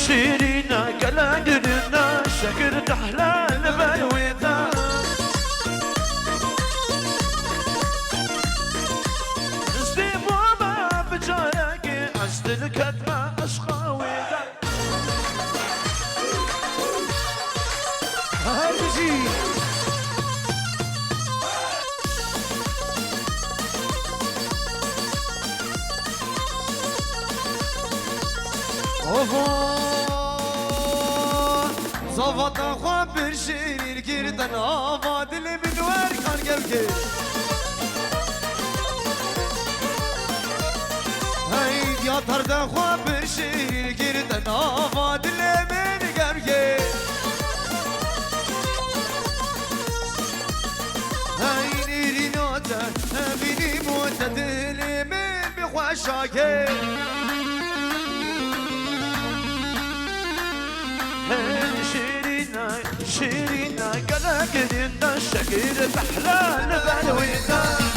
شيرينا قلقلنا شكرت حلال بالويدا نستيبو ما بجارك عشت الكتمة أشقى ويدا هرجي صفت أخوة برشير كيرتن آفاد اللي من وركان قلقي هيد يا طرد أخوة برشير كيرتن آفاد اللي من قلقي هيني رينوتا بيني موتا دلي من بخواشاكي شيرينا قلقلنا شكرت حلال بالويدا